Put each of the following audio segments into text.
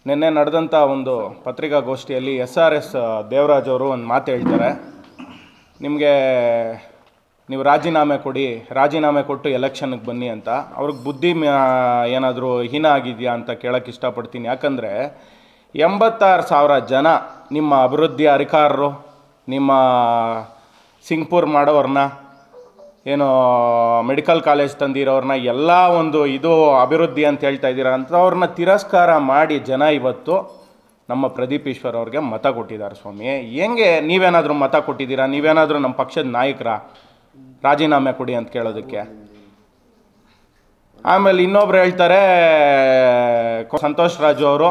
ನಿನ್ನೆ ನಡೆದಂಥ ಒಂದು ಪತ್ರಿಕಾಗೋಷ್ಠಿಯಲ್ಲಿ SRS ದೇವರಾಜ್ ಅವರು ಒಂದು ಮಾತು ಹೇಳ್ತಾರೆ. ನಿಮಗೆ ನೀವು ರಾಜೀನಾಮೆ ಕೊಟ್ಟು ಎಲೆಕ್ಷನ್ಗೆ ಬನ್ನಿ ಅಂತ. ಅವ್ರಿಗೆ ಬುದ್ಧಿ ಏನಾದರೂ ಹೀನ ಆಗಿದೆಯಾ ಅಂತ ಕೇಳೋಕ್ಕೆ ಇಷ್ಟಪಡ್ತೀನಿ. ಯಾಕಂದರೆ 86,000 ಜನ ನಿಮ್ಮ ಅಭಿವೃದ್ಧಿ ಅಧಿಕಾರರು, ನಿಮ್ಮ ಸಿಂಗ್ಪುರ್ ಮಾಡೋರನ್ನ, ಏನೋ ಮೆಡಿಕಲ್ ಕಾಲೇಜ್ ತಂದಿರೋರನ್ನ ಎಲ್ಲ ಒಂದು ಇದು ಅಭಿವೃದ್ಧಿ ಅಂತ ಹೇಳ್ತಾ ಇದ್ದೀರಾ ಅಂಥವ್ರನ್ನ ತಿರಸ್ಕಾರ ಮಾಡಿ ಜನ ಇವತ್ತು ನಮ್ಮ ಪ್ರದೀಪ್ ಈಶ್ವರ್ ಅವ್ರಿಗೆ ಮತ ಕೊಟ್ಟಿದ್ದಾರೆ. ಸ್ವಾಮಿ, ಹೆಂಗೆ ನೀವೇನಾದರೂ ಮತ ಕೊಟ್ಟಿದ್ದೀರಾ? ನೀವೇನಾದರೂ ನಮ್ಮ ಪಕ್ಷದ ನಾಯಕರ ರಾಜೀನಾಮೆ ಕೊಡಿ ಅಂತ ಕೇಳೋದಕ್ಕೆ? ಆಮೇಲೆ ಇನ್ನೊಬ್ರು ಹೇಳ್ತಾರೆ, ಸಂತೋಷ್ ರಾಜು ಅವರು,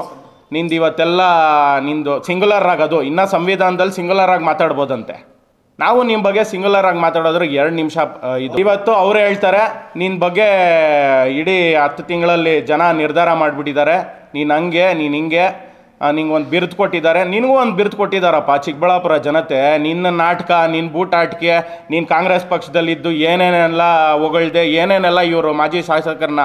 ನಿಂದು ಇವತ್ತೆಲ್ಲ ನಿಂದು ಸಿಂಗುಲರ್ ಆಗೋದು, ಇನ್ನೂ ಸಂವಿಧಾನದಲ್ಲಿ ಸಿಂಗುಲರ್ ಆಗಿ ಮಾತಾಡ್ಬೋದಂತೆ. ನಾವು ನಿಮ್ಮ ಬಗ್ಗೆ ಸಿಂಗುಲರ್ ಆಗಿ ಮಾತಾಡೋದ್ರೆ 2 ನಿಮಿಷ ಇದು. ಇವತ್ತು ಅವರೇ ಹೇಳ್ತಾರೆ, ನಿನ್ನ ಬಗ್ಗೆ ಇಡೀ 10 ತಿಂಗಳಲ್ಲಿ ಜನ ನಿರ್ಧಾರ ಮಾಡಿಬಿಟ್ಟಿದ್ದಾರೆ, ನೀನು ಹಂಗೆ, ನೀನು ಹಿಂಗೆ, ನಿಂಗೆ ಒಂದು ಬಿರುದು ಕೊಟ್ಟಿದ್ದಾರೆ. ನಿನಗೂ ಒಂದು ಬಿರುದು ಕೊಟ್ಟಿದ್ದಾರಪ್ಪ ಚಿಕ್ಕಬಳ್ಳಾಪುರ ಜನತೆ. ನಿನ್ನ ನಾಟಕ, ನಿನ್ನ ಬೂಟಾಟಿಕೆ, ನೀನು ಕಾಂಗ್ರೆಸ್ ಪಕ್ಷದಲ್ಲಿದ್ದು ಏನೇನೆಲ್ಲ ಹೊಗಳ್ದೆ, ಏನೇನೆಲ್ಲ ಇವರು ಮಾಜಿ ಶಾಸಕರನ್ನ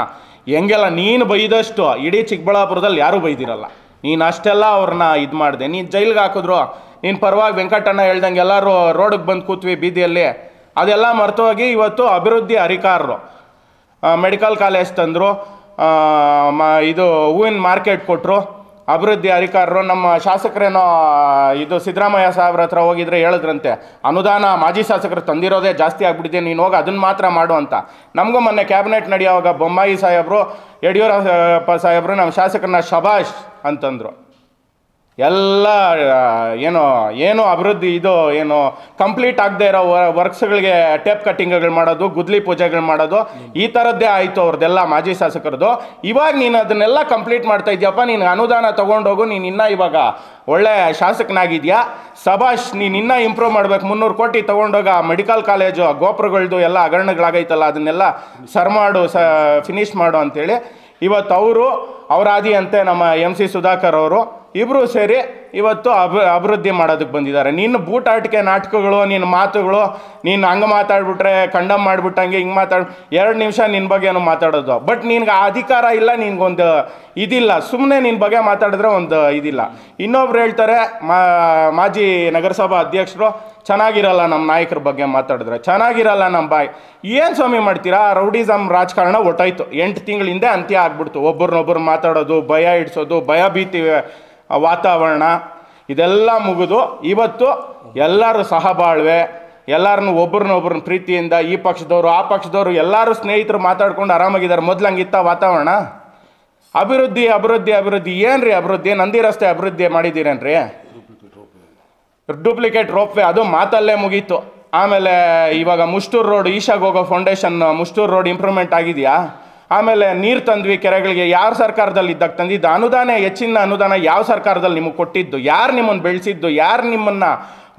ಹೆಂಗೆಲ್ಲ ನೀನು ಬೈದಷ್ಟು ಇಡೀ ಚಿಕ್ಕಬಳ್ಳಾಪುರದಲ್ಲಿ ಯಾರೂ ಬೈದಿರಲ್ಲ. ನೀನು ಅಷ್ಟೆಲ್ಲ ಅವ್ರನ್ನ ಇದು ಮಾಡಿದೆ. ನೀನು ಜೈಲಿಗೆ ಹಾಕಿದ್ರು, ನೀನು ಪರವಾಗಿ ವೆಂಕಟಣ್ಣ ಹೇಳ್ದಂಗೆ ಎಲ್ಲರೂ ರೋಡಿಗೆ ಬಂದು ಕೂತ್ವಿ ಬೀದಿಯಲ್ಲಿ. ಅದೆಲ್ಲ ಮರ್ತೋಗಿ ಇವತ್ತು ಅಭಿವೃದ್ಧಿ ಅಧಿಕಾರರು ಮೆಡಿಕಲ್ ಕಾಲೇಜ್ ತಂದರು, ಇದು ಹೂವಿನ ಮಾರ್ಕೆಟ್ ಕೊಟ್ಟರು, ಅಭಿವೃದ್ಧಿ ಅಧಿಕಾರರು. ನಮ್ಮ ಶಾಸಕರೇನೋ ಇದು ಸಿದ್ದರಾಮಯ್ಯ ಸಾಹೇಬ್ರ ಹತ್ರ ಹೋಗಿದ್ರೆ ಹೇಳಿದ್ರಂತೆ, ಅನುದಾನ ಮಾಜಿ ಶಾಸಕರು ತಂದಿರೋದೇ ಜಾಸ್ತಿ ಆಗ್ಬಿಟ್ಟಿದೆ, ನೀನು ಹೋಗಿ ಅದನ್ನು ಮಾತ್ರ ಮಾಡು ಅಂತ. ನಮಗೂ ಮೊನ್ನೆ ಕ್ಯಾಬಿನೆಟ್ ನಡೆಯುವಾಗ ಬೊಮ್ಮಾಯಿ ಸಾಹೇಬರು, ಯಡಿಯೂರಪ್ಪ ಸಾಹೇಬರು ನಮ್ಮ ಶಾಸಕರನ್ನ ಶಬಾಷ್ ಅಂತಂದರು. ಎಲ್ಲ ಏನು ಅಭಿವೃದ್ಧಿ ಇದು ಏನು ಕಂಪ್ಲೀಟ್ ಆಗದೆ ಇರೋ ವರ್ಕ್ಸ್ಗಳಿಗೆ ಟೇಪ್ ಕಟ್ಟಿಂಗ್ಗಳು ಮಾಡೋದು, ಗುದ್ಲಿ ಪೂಜೆಗಳು ಮಾಡೋದು, ಈ ಥರದ್ದೇ ಆಯಿತು ಅವ್ರದ್ದೆಲ್ಲ ಮಾಜಿ ಶಾಸಕರದು. ಇವಾಗ ನೀನು ಅದನ್ನೆಲ್ಲ ಕಂಪ್ಲೀಟ್ ಮಾಡ್ತಾ ಇದೆಯಪ್ಪ, ನೀನು ಅನುದಾನ ತೊಗೊಂಡೋಗು, ನೀನು ಇನ್ನೂ ಇವಾಗ ಒಳ್ಳೆ ಶಾಸಕನಾಗಿದೆಯಾ, ಸಭಾಷ್, ನೀನು ಇನ್ನೂ ಇಂಪ್ರೂವ್ ಮಾಡಬೇಕು. 300 ಕೋಟಿ ತೊಗೊಂಡೋಗ ಮೆಡಿಕಲ್ ಕಾಲೇಜು ಗೋಪುರಗಳದ್ದು ಎಲ್ಲ ಹಗರಣಗಳಾಗೈತಲ್ಲ, ಅದನ್ನೆಲ್ಲ ಫಿನಿಶ್ ಮಾಡು ಅಂತೇಳಿ ಇವತ್ತು ಅವ್ರ ಆದಿ ಅಂತೆ ನಮ್ಮ MC ಸುಧಾಕರ್ ಅವರು ಇಬ್ಬರು ಸೇರಿ ಇವತ್ತು ಅಭಿವೃದ್ಧಿ ಮಾಡೋದಕ್ಕೆ ಬಂದಿದ್ದಾರೆ. ನಿನ್ನ ಬೂಟಾಟಿಕೆ ನಾಟಕಗಳು, ನಿನ್ನ ಮಾತುಗಳು, ನೀನು ಹಂಗೆ ಮಾತಾಡ್ಬಿಟ್ರೆ ಕಂಡಮ್ ಮಾಡಿಬಿಟ್ಟಂಗೆ ಹಿಂಗೆ 2 ನಿಮಿಷ ನಿನ್ನ ಬಗ್ಗೆನೂ ಮಾತಾಡೋದು. ಬಟ್ ನಿನ್ಗೆ ಆ ಅಧಿಕಾರ ಇಲ್ಲ, ನಿನ್ಗೊಂದು ಇದಿಲ್ಲ, ಸುಮ್ಮನೆ ನಿನ್ನ ಬಗ್ಗೆ ಮಾತಾಡಿದ್ರೆ ಒಂದು ಇದಿಲ್ಲ. ಇನ್ನೊಬ್ರು ಹೇಳ್ತಾರೆ, ಮಾಜಿ ನಗರಸಭಾ ಅಧ್ಯಕ್ಷರು, ಚೆನ್ನಾಗಿರಲ್ಲ ನಮ್ಮ ನಾಯಕರ ಬಗ್ಗೆ ಮಾತಾಡಿದ್ರೆ, ಚೆನ್ನಾಗಿರಲ್ಲ ನಮ್ಮ ಬಾಯ್. ಏನು ಸ್ವಾಮಿ ಮಾಡ್ತೀರಾ? ರೌಡಿಸಮ್ ರಾಜಕಾರಣ ಒಟ್ಟಾಯ್ತು. 8 ತಿಂಗಳ ಹಿಂದೆ ಅಂತ್ಯ ಆಗ್ಬಿಡ್ತು. ಒಬ್ಬರನ್ನೊಬ್ಬರು ಮಾತಾಡೋದು, ಭಯ ಇಡಿಸೋದು, ಭಯಭೀತಿ ವಾತಾವರಣ ಇದೆಲ್ಲ ಮುಗಿದು ಇವತ್ತು ಎಲ್ಲರೂ ಸಹಬಾಳ್ವೆ, ಎಲ್ಲರನ್ನೂ ಒಬ್ಬರನ್ನೊಬ್ಬರನ್ನ ಪ್ರೀತಿಯಿಂದ ಈ ಪಕ್ಷದವರು ಆ ಪಕ್ಷದವರು ಎಲ್ಲರೂ ಸ್ನೇಹಿತರು ಮಾತಾಡ್ಕೊಂಡು ಆರಾಮಾಗಿದ್ದಾರೆ. ಮೊದಲು ಹಂಗಿತ್ತ ವಾತಾವರಣ? ಅಭಿವೃದ್ಧಿ ಅಭಿವೃದ್ಧಿ ಅಭಿವೃದ್ಧಿ ಏನ್ರಿ ಅಭಿವೃದ್ಧಿ? ನಂದಿ ರಸ್ತೆ ಅಭಿವೃದ್ಧಿ ಮಾಡಿದ್ದೀರೇನ್ರಿ? ಡೂಪ್ಲಿಕೇಟ್ ರೋಪ್ವೇ ಅದು ಮಾತಲ್ಲೇ ಮುಗೀತು. ಆಮೇಲೆ ಇವಾಗ ಮುಷ್ಟೂರು ರೋಡ್, ಈಶಾಗೆ ಹೋಗೋ ಫೌಂಡೇಶನ್ ಮುಷ್ಟೂರು ರೋಡ್ ಇಂಪ್ರೂವ್ಮೆಂಟ್ ಆಗಿದೆಯಾ? ಆಮೇಲೆ ನೀರು ತಂದ್ವಿ ಕೆರೆಗಳಿಗೆ, ಯಾವ ಸರ್ಕಾರದಲ್ಲಿ ಇದ್ದಾಗ ತಂದಿದ್ದು? ಅನುದಾನ, ಹೆಚ್ಚಿನ ಅನುದಾನ ಯಾವ ಸರ್ಕಾರದಲ್ಲಿ ನಿಮಗೆ ಕೊಟ್ಟಿದ್ದು? ಯಾರು ನಿಮ್ಮನ್ನು ಬೆಳೆಸಿದ್ದು? ಯಾರು ನಿಮ್ಮನ್ನು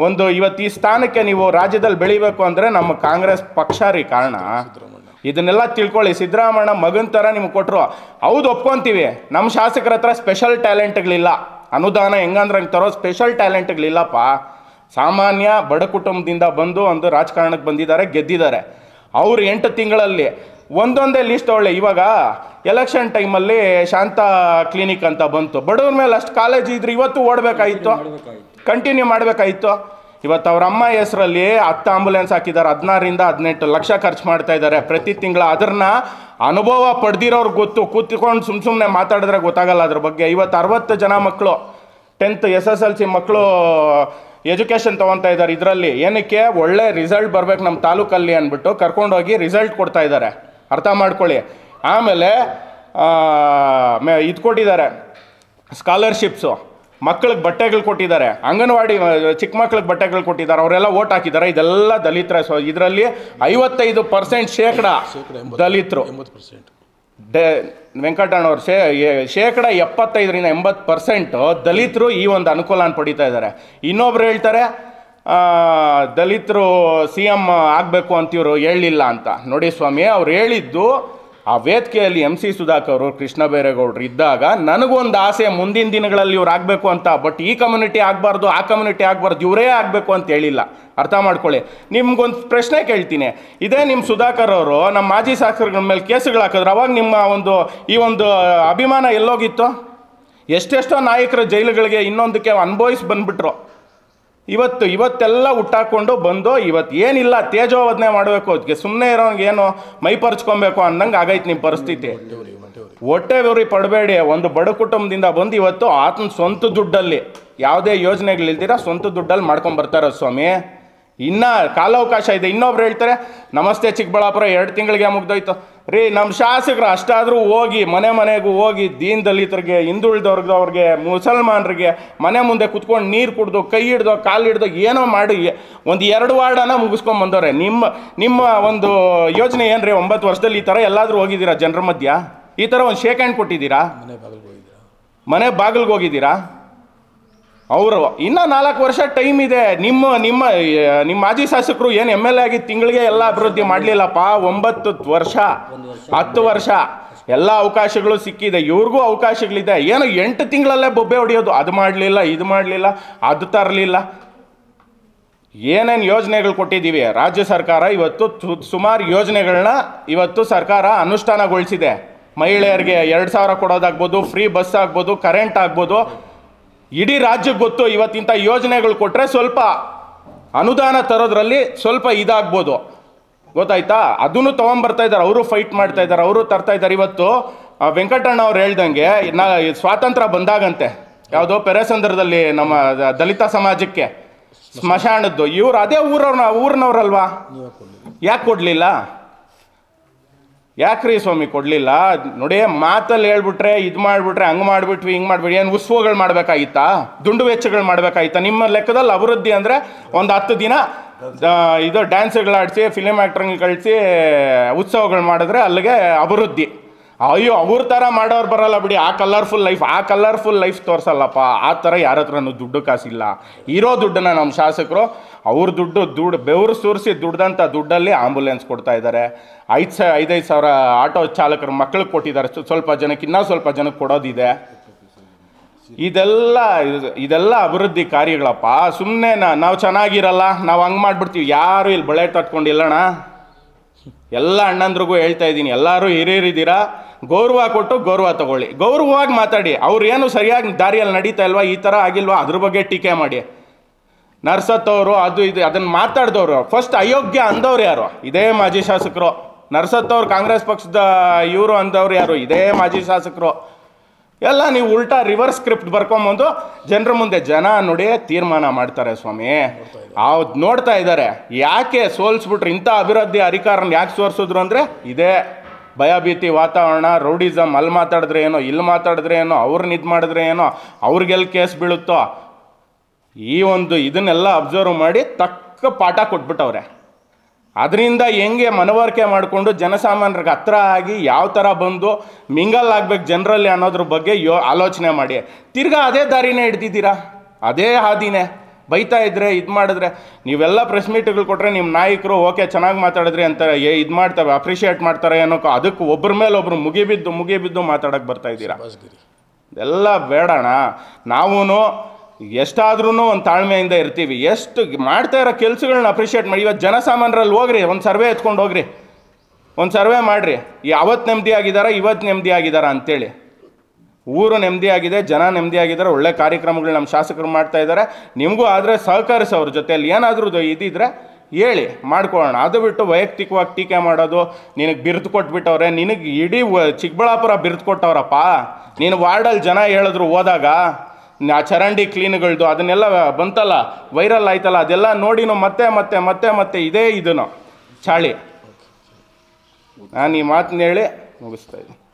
ಒಂದು ಇವತ್ತು ಈ ಸ್ಥಾನಕ್ಕೆ ನೀವು ರಾಜ್ಯದಲ್ಲಿ ಬೆಳಿಬೇಕು ಅಂದರೆ ನಮ್ಮ ಕಾಂಗ್ರೆಸ್ ಪಕ್ಷ ರೀ ಕಾರಣ. ಇದನ್ನೆಲ್ಲ ತಿಳ್ಕೊಳ್ಳಿ. ಸಿದ್ದರಾಮಯ್ಯ ಮಗನ ಥರ ನಿಮ್ಗೆ ಕೊಟ್ಟರು, ಹೌದು ಒಪ್ಕೊತೀವಿ. ನಮ್ಮ ಶಾಸಕರ ಹತ್ರ ಸ್ಪೆಷಲ್ ಟ್ಯಾಲೆಂಟ್ಗಳಿಲ್ಲ, ಅನುದಾನ ಹೆಂಗಂದ್ರೆ ಹಂಗೆ ತರೋ ಸ್ಪೆಷಲ್ ಟ್ಯಾಲೆಂಟ್ಗಳಿಲ್ಲಪ್ಪ. ಸಾಮಾನ್ಯ ಬಡ ಕುಟುಂಬದಿಂದ ಬಂದು ಒಂದು ರಾಜಕಾರಣಕ್ಕೆ ಬಂದಿದ್ದಾರೆ, ಗೆದ್ದಿದ್ದಾರೆ. ಅವರು 8 ತಿಂಗಳಲ್ಲಿ ಒಂದೊಂದೇ ಲಿಸ್ಟ್ ಒಳ್ಳೆ. ಇವಾಗ ಎಲೆಕ್ಷನ್ ಟೈಮಲ್ಲಿ ಶಾಂತ ಕ್ಲಿನಿಕ್ ಅಂತ ಬಂತು, ಬಡವ್ರ ಮೇಲೆ ಅಷ್ಟು ಕಾಲೇಜ್ ಇದ್ರೆ ಇವತ್ತು ಓಡಬೇಕಾಯಿತು, ಕಂಟಿನ್ಯೂ ಮಾಡಬೇಕಾಯಿತು. ಇವತ್ತು ಅವ್ರ ಅಮ್ಮ ಹೆಸರಲ್ಲಿ 10 ಆಂಬುಲೆನ್ಸ್ ಹಾಕಿದ್ದಾರೆ, 16ರಿಂದ 18 ಲಕ್ಷ ಖರ್ಚು ಮಾಡ್ತಾ ಇದ್ದಾರೆ ಪ್ರತಿ ತಿಂಗಳು. ಅದನ್ನ ಅನುಭವ ಪಡೆದಿರೋರು ಗೊತ್ತು, ಕೂತ್ಕೊಂಡು ಸುಮ್ಮನೆ ಮಾತಾಡಿದ್ರೆ ಗೊತ್ತಾಗಲ್ಲ ಅದ್ರ ಬಗ್ಗೆ. ಇವತ್ತು 60 ಜನ ಮಕ್ಕಳು 10th SSLC ಮಕ್ಕಳು ಎಜುಕೇಷನ್ ತೊಗೊತಾ ಇದ್ದಾರೆ. ಇದರಲ್ಲಿ ಏನಕ್ಕೆ? ಒಳ್ಳೆ ರಿಸಲ್ಟ್ ಬರಬೇಕು ನಮ್ಮ ತಾಲೂಕಲ್ಲಿ ಅಂದ್ಬಿಟ್ಟು ಕರ್ಕೊಂಡೋಗಿ ರಿಸಲ್ಟ್ ಕೊಡ್ತಾ ಇದ್ದಾರೆ, ಅರ್ಥ ಮಾಡ್ಕೊಳ್ಳಿ. ಆಮೇಲೆ ಇದು ಕೊಟ್ಟಿದ್ದಾರೆ, ಸ್ಕಾಲರ್ಶಿಪ್ಸು, ಮಕ್ಕಳಿಗೆ ಬಟ್ಟೆಗಳು ಕೊಟ್ಟಿದ್ದಾರೆ, ಅಂಗನವಾಡಿ ಚಿಕ್ಕ ಮಕ್ಕಳಿಗೆ ಬಟ್ಟೆಗಳು ಕೊಟ್ಟಿದ್ದಾರೆ, ಅವರೆಲ್ಲ ಓಟ್ ಹಾಕಿದ್ದಾರೆ. ಇದೆಲ್ಲ ದಲಿತರ ಇದರಲ್ಲಿ 55% ಶೇಕಡ ದಲಿತರು. ವೆಂಕಟಣ್ಣವ್ರು ಶೇಕಡ 75ರಿಂದ 80% ದಲಿತರು ಈ ಒಂದು ಅನುಕೂಲನ ಪಡಿತಾ ಇದ್ದಾರೆ. ಇನ್ನೊಬ್ರು ಹೇಳ್ತಾರೆ ದಲಿತರು CM ಆಗಬೇಕು ಅಂತಿವರು ಹೇಳಲಿಲ್ಲ ಅಂತ. ನೋಡಿ ಸ್ವಾಮಿ, ಅವ್ರು ಹೇಳಿದ್ದು ಆ ವೇದಿಕೆಯಲ್ಲಿ MC ಸುಧಾಕರ್ ಅವರು, ಕೃಷ್ಣ ಬೈರೇಗೌಡರು ಇದ್ದಾಗ ನನಗೊಂದು ಆಸೆ ಮುಂದಿನ ದಿನಗಳಲ್ಲಿ ಇವ್ರು ಆಗಬೇಕು ಅಂತ. ಬಟ್ ಈ ಕಮ್ಯುನಿಟಿ ಆಗಬಾರ್ದು, ಆ ಕಮ್ಯುನಿಟಿ ಆಗಬಾರ್ದು, ಇವರೇ ಆಗಬೇಕು ಅಂತ ಹೇಳಿಲ್ಲ, ಅರ್ಥ ಮಾಡ್ಕೊಳ್ಳಿ. ನಿಮ್ಗೊಂದು ಪ್ರಶ್ನೆ ಕೇಳ್ತೀನಿ. ಇದೇ ನಿಮ್ಮ ಸುಧಾಕರ್ ಅವರು ನಮ್ಮ ಮಾಜಿ ಶಾಸಕರ ಮೇಲೆ ಕೇಸುಗಳು ಹಾಕಿದ್ರು, ಅವಾಗ ನಿಮ್ಮ ಈ ಒಂದು ಅಭಿಮಾನ ಎಲ್ಲೋಗಿತ್ತು? ಎಷ್ಟೆಷ್ಟೋ ನಾಯಕರು ಜೈಲುಗಳಿಗೆ ಇನ್ನೊಂದಕ್ಕೆ ಅನುಭವಿಸಿ ಬಂದ್ಬಿಟ್ರು. ಇವತ್ತೆಲ್ಲ ಹುಟ್ಟಾಕೊಂಡು ಬಂದು ಇವತ್ತು ಏನಿಲ್ಲ ತೇಜೋವಧನೆ ಮಾಡಬೇಕು, ಅದಕ್ಕೆ ಸುಮ್ಮನೆ ಇರೋಂಗೆ ಏನು ಮೈ ಪರ್ಚ್ಕೊಬೇಕು ಅನ್ನಂಗೆ ಆಗೈತೆ ನಿಮ್ಮ ಪರಿಸ್ಥಿತಿ. ಹೊಟ್ಟೆ ಉರಿ ಪಡಬೇಡಿ. ಒಂದು ಬಡ ಕುಟುಂಬದಿಂದ ಬಂದು ಇವತ್ತು ಆತನ ಸ್ವಂತ ದುಡ್ಡಲ್ಲಿ ಯಾವುದೇ ಯೋಜನೆಗಳಿಲ್ದಿರ ಸ್ವಂತ ದುಡ್ಡಲ್ಲಿ ಮಾಡ್ಕೊಂಬರ್ತಾರ ಸ್ವಾಮಿ. ಇನ್ನು ಕಾಲಾವಕಾಶ ಇದೆ. ಇನ್ನೊಬ್ರು ಹೇಳ್ತಾರೆ ನಮಸ್ತೆ ಚಿಕ್ಕಬಳ್ಳಾಪುರ 2 ತಿಂಗಳಿಗೆ ಮುಗ್ದೋಯ್ತು ರೀ. ನಮ್ಮ ಶಾಸಕರು ಅಷ್ಟಾದರೂ ಹೋಗಿ ಮನೆಗೂ ಹೋಗಿ ದೀನ್ ದಲಿತರಿಗೆ, ಹಿಂದುಳಿದವ್ರಿಗೆ, ಮುಸಲ್ಮಾನರಿಗೆ ಮನೆ ಮುಂದೆ ಕುತ್ಕೊಂಡು ನೀರು ಕುಡ್ದು ಕೈ ಹಿಡ್ದು ಕಾಲು ಹಿಡ್ದು ಏನೋ ಮಾಡಿ ಒಂದು 2 ವಾರ್ಡನ ಮುಗಿಸ್ಕೊಂಬಂದವ್ರೆ. ನಿಮ್ಮ ಒಂದು ಯೋಜನೆ ಏನ್ರಿ? 9 ವರ್ಷದಲ್ಲಿ ಈ ಥರ ಎಲ್ಲಾದರೂ ಹೋಗಿದ್ದೀರಾ ಜನರ ಮಧ್ಯ? ಈ ಥರ ಒಂದು ಶೇಕ್ ಹ್ಯಾಂಡ್ ಕೊಟ್ಟಿದ್ದೀರಾ? ಮನೆ ಬಾಗಿಲ್ಗೆ ಹೋಗಿದ್ದೀರಾ? ಅವರು ಇನ್ನೂ 4 ವರ್ಷ ಟೈಮ್ ಇದೆ. ನಿಮ್ಮ ಮಾಜಿ ಶಾಸಕರು ಏನು MLA ಆಗಿ ತಿಂಗಳಿಗೆ ಎಲ್ಲ ಅಭಿವೃದ್ಧಿ ಮಾಡಲಿಲ್ಲಪ್ಪ. 9 ವರ್ಷ 10 ವರ್ಷ ಎಲ್ಲ ಅವಕಾಶಗಳು ಸಿಕ್ಕಿದೆ. ಇವ್ರಿಗೂ ಅವಕಾಶಗಳಿದೆ. ಏನು 8 ತಿಂಗಳಲ್ಲೇ ಬೊಬ್ಬೆ ಹೊಡೆಯೋದು. ಅದು ಮಾಡಲಿಲ್ಲ, ಇದು ಮಾಡಲಿಲ್ಲ, ಅದು ತರಲಿಲ್ಲ. ಏನೇನು ಯೋಜನೆಗಳು ಕೊಟ್ಟಿದ್ದೀವಿ ರಾಜ್ಯ ಸರ್ಕಾರ. ಇವತ್ತು ಸುಮಾರು ಯೋಜನೆಗಳನ್ನ ಇವತ್ತು ಸರ್ಕಾರ ಅನುಷ್ಠಾನಗೊಳಿಸಿದೆ. ಮಹಿಳೆಯರಿಗೆ 2,000 ಕೊಡೋದಾಗ್ಬೋದು, ಫ್ರೀ ಬಸ್ ಆಗ್ಬೋದು, ಕರೆಂಟ್ ಆಗ್ಬೋದು. ಇಡೀ ರಾಜ್ಯಕ್ಕೆ ಗೊತ್ತು ಇವತ್ತಿಂಥ ಯೋಜನೆಗಳು ಕೊಟ್ಟರೆ ಸ್ವಲ್ಪ ಅನುದಾನ ತರೋದ್ರಲ್ಲಿ ಸ್ವಲ್ಪ ಇದಾಗ್ಬೋದು, ಗೊತ್ತಾಯ್ತಾ? ಅದನ್ನು ತೊಗೊಂಬರ್ತಾ ಇದ್ದಾರೆ. ಅವರು ಫೈಟ್ ಮಾಡ್ತಾ ಇದ್ದಾರೆ, ಅವರು ತರ್ತಾ ಇದ್ದಾರೆ. ಇವತ್ತು ವೆಂಕಟಣ್ಣ ಅವ್ರು ಹೇಳ್ದಂಗೆ ಸ್ವಾತಂತ್ರ್ಯ ಬಂದಾಗಂತೆ ಯಾವುದೋ ಪೆರೇಸಂದ್ರದಲ್ಲಿ ನಮ್ಮ ದಲಿತ ಸಮಾಜಕ್ಕೆ ಸ್ಮಶಾನದ್ದು ಇವ್ರು ಅದೇ ಊರಿನವ್ರಲ್ವಾ? ಯಾಕೆ ಕೊಡಲಿಲ್ಲ? ಯಾಕ್ರಿ ಸ್ವಾಮಿ ಕೊಡಲಿಲ್ಲ? ನೋಡಿ, ಮಾತಲ್ಲಿ ಹೇಳ್ಬಿಟ್ರೆ ಇದು ಮಾಡಿಬಿಟ್ರೆ ಹಂಗೆ ಮಾಡಿಬಿಟ್ವಿ ಹಿಂಗೆ ಮಾಡಿಬಿಟ್ವಿ. ಏನು ಉತ್ಸವಗಳು ಮಾಡಬೇಕಾಗಿತ್ತಾ? ದುಂಡು ವೆಚ್ಚಗಳು ಮಾಡಬೇಕಾಗಿತ್ತಾ? ನಿಮ್ಮ ಲೆಕ್ಕದಲ್ಲಿ ಅಭಿವೃದ್ಧಿ ಅಂದರೆ ಒಂದು 10 ದಿನ ಇದು ಡ್ಯಾನ್ಸ್ಗಳಾಡಿಸಿ ಫಿಲಿಮ್ ಆ್ಯಕ್ಟ್ರಂಗೆ ಕಳಿಸಿ ಉತ್ಸವಗಳು ಮಾಡಿದ್ರೆ ಅಲ್ಲಿಗೆ ಅಭಿವೃದ್ಧಿ. ಅಯ್ಯೋ, ಅವ್ರ ಥರ ಮಾಡೋರು ಬರೋಲ್ಲ ಬಿಡಿ. ಆ ಕಲರ್ಫುಲ್ ಲೈಫ್ ತೋರಿಸಲ್ಲಪ್ಪ. ಆ ಥರ ಯಾರ ಹತ್ರನೂ ದುಡ್ಡು ಕಾಸಿಲ್ಲ. ಇರೋ ದುಡ್ಡನ್ನು ನಮ್ಮ ಶಾಸಕರು ಅವ್ರ ದುಡ್ಡು ಬೆವರು ಸುರಿಸಿ ದುಡ್ದಂಥ ದುಡ್ಡಲ್ಲಿ ಆಂಬುಲೆನ್ಸ್ ಕೊಡ್ತಾ ಇದ್ದಾರೆ. 5,000 ಆಟೋ ಚಾಲಕರ ಮಕ್ಕಳಿಗೆ ಕೊಟ್ಟಿದ್ದಾರೆ. ಸ್ವಲ್ಪ ಜನಕ್ಕೆ, ಇನ್ನೂ ಸ್ವಲ್ಪ ಜನಕ್ಕೆ ಕೊಡೋದಿದೆ. ಇದೆಲ್ಲ ಅಭಿವೃದ್ಧಿ ಕಾರ್ಯಗಳಪ್ಪ. ಸುಮ್ಮನೆ ನಾವು ಚೆನ್ನಾಗಿರಲ್ಲ, ನಾವು ಹಂಗೆ ಮಾಡಿಬಿಡ್ತೀವಿ. ಯಾರು ಇಲ್ಲಿ ಬಳೆ ತಟ್ಕೊಂಡಿಲ್ಲಣ್ಣ. ಎಲ್ಲ ಅಣ್ಣಂದ್ರಿಗೂ ಹೇಳ್ತಾ ಇದ್ದೀನಿ, ಎಲ್ಲರೂ ಹಿರಿಯರಿದ್ದೀರಾ, ಗೌರವ ಕೊಟ್ಟು ಗೌರವ ತಗೊಳ್ಳಿ, ಗೌರವವಾಗಿ ಮಾತಾಡಿ. ಅವ್ರು ಏನು ಸರಿಯಾಗಿ ದಾರಿಯಲ್ಲಿ ನಡೀತಾ ಇಲ್ವಾ, ಈ ಥರ ಆಗಿಲ್ವಾ, ಅದ್ರ ಬಗ್ಗೆ ಟೀಕೆ ಮಾಡಿ. ನರ್ಸತ್ತವರು ಅದು ಇದು ಅದನ್ನು ಮಾತಾಡಿದವರು ಫಸ್ಟ್ ಅಯೋಗ್ಯ ಅಂದವ್ರು ಯಾರು? ಇದೇ ಮಾಜಿ ಶಾಸಕರು. ನರ್ಸತ್ತವ್ರು ಕಾಂಗ್ರೆಸ್ ಪಕ್ಷದ ಇವರು ಅಂದವ್ರು ಯಾರು? ಇದೇ ಮಾಜಿ ಶಾಸಕರು. ಎಲ್ಲ ನೀವು ಉಲ್ಟಾ ರಿವರ್ಸ್ ಸ್ಕ್ರಿಪ್ಟ್ ಬರ್ಕೊಂಬಂದು ಜನರ ಮುಂದೆ ಜನ ನೋಡಿ ತೀರ್ಮಾನ ಮಾಡ್ತಾರೆ ಸ್ವಾಮಿ. ನೋಡ್ತಾ ಇದ್ದಾರೆ. ಯಾಕೆ ಸೋಲ್ಸ್ಬಿಟ್ರು? ಇಂಥ ಅಭಿವೃದ್ಧಿ ಅಧಿಕಾರನ ಯಾಕೆ ಸೋರಿಸಿದ್ರು ಅಂದರೆ ಇದೇ ಭಯಭೀತಿ ವಾತಾವರಣ, ರೌಡಿಸಮ್. ಅಲ್ಲಿ ಮಾತಾಡಿದ್ರೆ ಏನೋ, ಇಲ್ಲಿ ಮಾತಾಡಿದ್ರೆ ಏನೋ, ಅವ್ರನ್ನ ಇದು ಮಾಡಿದ್ರೆ ಏನೋ, ಅವ್ರಿಗೆಲ್ಲಿ ಕೇಸ್ ಬೀಳುತ್ತೋ, ಈ ಒಂದು ಇದನ್ನೆಲ್ಲ ಅಬ್ಸರ್ವ್ ಮಾಡಿ ತಕ್ಕ ಪಾಠ ಕೊಟ್ಬಿಟ್ಟವ್ರೆ. ಅದರಿಂದ ಹೆಂಗೆ ಮನವರಿಕೆ ಮಾಡಿಕೊಂಡು ಜನಸಾಮಾನ್ಯರಿಗೆ ಹತ್ರ ಆಗಿ ಯಾವ ಥರ ಬಂದು ಮಿಂಗಲ್ ಆಗ್ಬೇಕು ಜನರಲ್ಲಿ ಅನ್ನೋದ್ರ ಬಗ್ಗೆ ಆಲೋಚನೆ ಮಾಡಿ. ತಿರ್ಗಾ ಅದೇ ದಾರಿನೇ ಹಿಡ್ದಿದ್ದೀರಾ, ಅದೇ ಹಾದಿನೇ. ಬೈತಾ ಇದ್ರೆ ಇದು ಮಾಡಿದ್ರೆ ನೀವೆಲ್ಲ ಪ್ರೆಸ್ ಮೀಟ್ಗಳು ಕೊಟ್ಟರೆ ನಿಮ್ಮ ನಾಯಕರು ಓಕೆ ಚೆನ್ನಾಗಿ ಮಾತಾಡಿದ್ರಿ ಅಂತ ಇದು ಮಾಡ್ತಾರೆ, ಅಪ್ರಿಷಿಯೇಟ್ ಮಾಡ್ತಾರೆ ಅನ್ನೋಕೆ ಅದಕ್ಕೆ ಒಬ್ಬರ ಮೇಲೆ ಒಬ್ಬರು ಮುಗಿಬಿದ್ದು ಮಾತಾಡೋಕ್ಕೆ ಬರ್ತಾ ಇದ್ದೀರಾ. ಎಲ್ಲ ಬೇಡಣ. ನಾವೂ ಎಷ್ಟಾದ್ರೂ ಒಂದು ತಾಳ್ಮೆಯಿಂದ ಇರ್ತೀವಿ. ಎಷ್ಟು ಮಾಡ್ತಾ ಇರೋ ಕೆಲಸಗಳನ್ನ ಅಪ್ರಿಷಿಯೇಟ್ ಮಾಡಿ. ಇವತ್ತು ಜನಸಾಮಾನ್ಯರಲ್ಲಿ ಹೋಗ್ರಿ, ಒಂದು ಸರ್ವೆ ಎತ್ಕೊಂಡು ಹೋಗ್ರಿ, ಒಂದು ಸರ್ವೆ ಮಾಡಿರಿ. ಅವತ್ತು ನೆಮ್ಮದಿ ಆಗಿದ್ದಾರಾ, ಇವತ್ತು ನೆಮ್ಮದಿ ಆಗಿದ್ದಾರಾ ಅಂತೇಳಿ. ಊರು ನೆಮ್ಮದಿ ಆಗಿದೆ, ಜನ ನೆಮ್ಮದಿ ಆಗಿದ್ದಾರೆ, ಒಳ್ಳೆ ಕಾರ್ಯಕ್ರಮಗಳು ನಮ್ಮ ಶಾಸಕರು ಮಾಡ್ತಾ ಇದ್ದಾರೆ. ನಿಮಗೂ ಆದರೆ ಸಹಕರಿಸಿ ಅವ್ರ ಜೊತೆಯಲ್ಲಿ ಏನಾದರೂ ಇದಿದ್ರೆ ಹೇಳಿ ಮಾಡ್ಕೊಳ್ಳೋಣ. ಅದು ಬಿಟ್ಟು ವೈಯಕ್ತಿಕವಾಗಿ ಟೀಕೆ ಮಾಡೋದು, ನಿನಗೆ ಬಿರುದು ಕೊಟ್ಬಿಟ್ಟವ್ರೆ, ನಿನಗೆ ಇಡೀ ಚಿಕ್ಕಬಳ್ಳಾಪುರ ಬಿರುದು ಕೊಟ್ಟವ್ರಪ್ಪ. ನೀನು ವಾರ್ಡಲ್ಲಿ ಜನ ಹೇಳಿದ್ರು ಹೋದಾಗ ಆ ಚರಂಡಿ ಕ್ಲೀನ್ಗಳದ್ದು ಅದನ್ನೆಲ್ಲ ಬಂತಲ್ಲ, ವೈರಲ್ ಆಯ್ತಲ್ಲ, ಅದೆಲ್ಲ ನೋಡಿನೂ ಮತ್ತೆ ಇದೇ ಇದನ್ನು ಚಾಳಿ. ನಾನು ಈ ಮಾತನ್ನ ಹೇಳಿ ಮುಗಿಸ್ತಾ ಇದ್ದೀನಿ.